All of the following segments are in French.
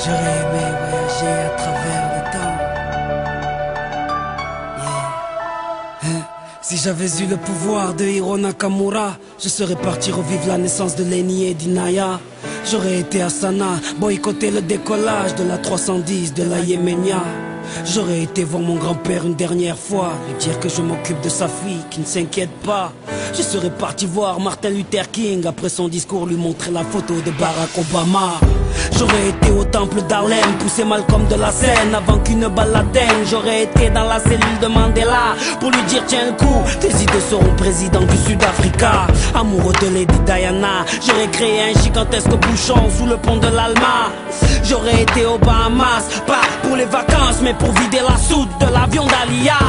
J'aurais aimé voyager à travers le temps. Yeah. Si j'avais eu le pouvoir de Hiro Nakamura, je serais parti revivre la naissance de Lenny et d'Inaya. J'aurais été à Sana, boycotter le décollage de la 310 de la Yéménia. J'aurais été voir mon grand-père une dernière fois, lui dire que je m'occupe de sa fille, qui ne s'inquiète pas. Je serais parti voir Martin Luther King, après son discours lui montrer la photo de Barack Obama. J'aurais été au temple d'Harlem, pousser Malcolm de la scène avant qu'une balle l'atteigne. J'aurais été dans la cellule de Mandela pour lui dire tiens le coup, tes idées seront président du Sud-Africa. Amoureux de Lady Diana, j'aurais créé un gigantesque bouchon sous le pont de l'Alma. J'aurais été aux Bahamas, pas pour les vacances mais pour vider la soute de l'avion d'Alia.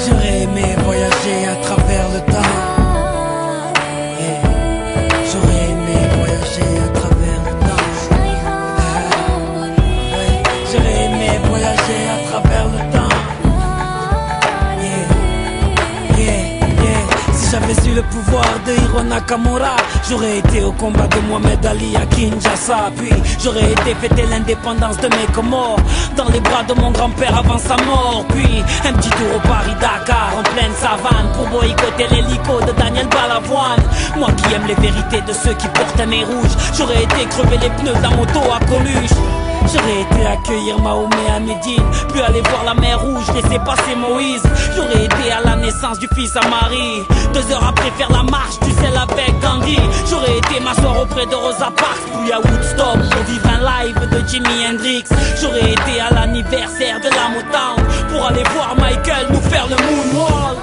J'aurais aimé voyager à travers le temps. J'aurais aimé voyager à travers le temps. J'aurais aimé voyager à travers le temps. Si j'avais eu le pouvoir de Hiro Nakamura, j'aurais été au combat de Mohamed Ali à Kinshasa. Puis j'aurais été fêter l'indépendance de mes Comores dans les bras de mon grand-père avant sa mort. Puis un petit tour au Paris-Dakar en pleine savane pour boycotter l'hélico de Daniel Balavoine. Moi qui aime les vérités de ceux qui portent un nez rouge, j'aurais été crever les pneus d'un moto à Coluche. J'aurais été accueillir Mahomet à Médine, puis aller voir la mer Rouge, laisser passer Moïse. J'aurais été à la naissance du fils à Marie, 2 heures après faire la marche du sel avec Gandhi. J'aurais été m'asseoir auprès de Rosa Parks, puis à Woodstock pour vivre un live de Jimi Hendrix. J'aurais été à l'anniversaire de la Motown pour aller voir Michael nous faire le moonwalk.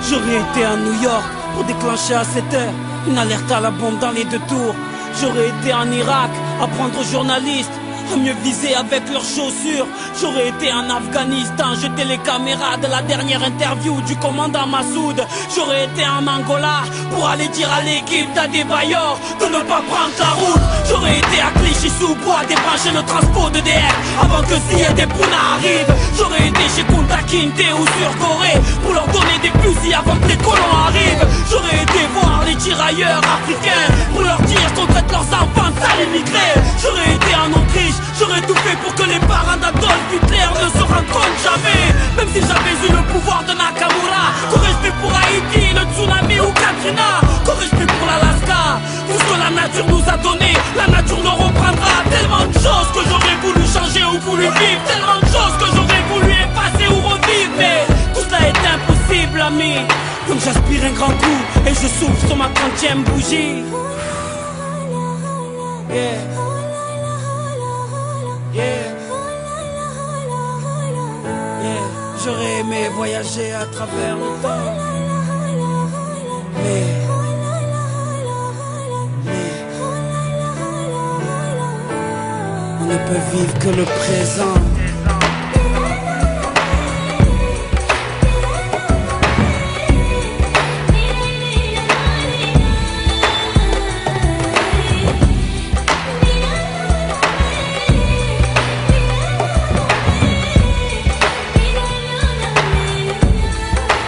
J'aurais été à New York pour déclencher à 7 heures une alerte à la bombe dans les 2 tours. J'aurais été en Irak, apprendre aux journalistes à mieux viser avec leurs chaussures. J'aurais été en Afghanistan, jeter les caméras de la dernière interview du commandant Massoud. J'aurais été en Angola pour aller dire à l'équipe d'Adebayor de ne pas prendre la route. J'aurais été à Clichy-sous-Bois débrancher le transport de DF avant que Zia des Pouna arrive. J'aurais été chez Kunta Kinte ou sur Corée pour leur donner des fusils avant que les colons arrivent. J'aurais été voir les tirailleurs africains pour leur dire qu'on traite leurs enfants de sales immigrés. J'aurais été en Autriche, j'aurais tout fait pour que les parents d'Adolf Hitler ne se rencontrent jamais. Même si j'avais eu le pouvoir de Nakamura, qu'aurais-je fait pour Haïti, le tsunami ou Katrina? Qu'aurais-je fait pour l'Alaska? Tout ce que la nature nous a donné, la nature nous reprendra. Tellement de choses que j'aurais voulu changer ou voulu vivre, tellement de choses que j'aurais voulu effacer ou revivre. Mais tout cela est impossible, ami. Comme j'aspire un grand coup et je souffle sur ma 30e bougie. Yeah. J'aurais aimé voyager à travers le temps, mais on ne peut vivre que le présent.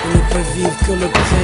On ne peut vivre que le présent.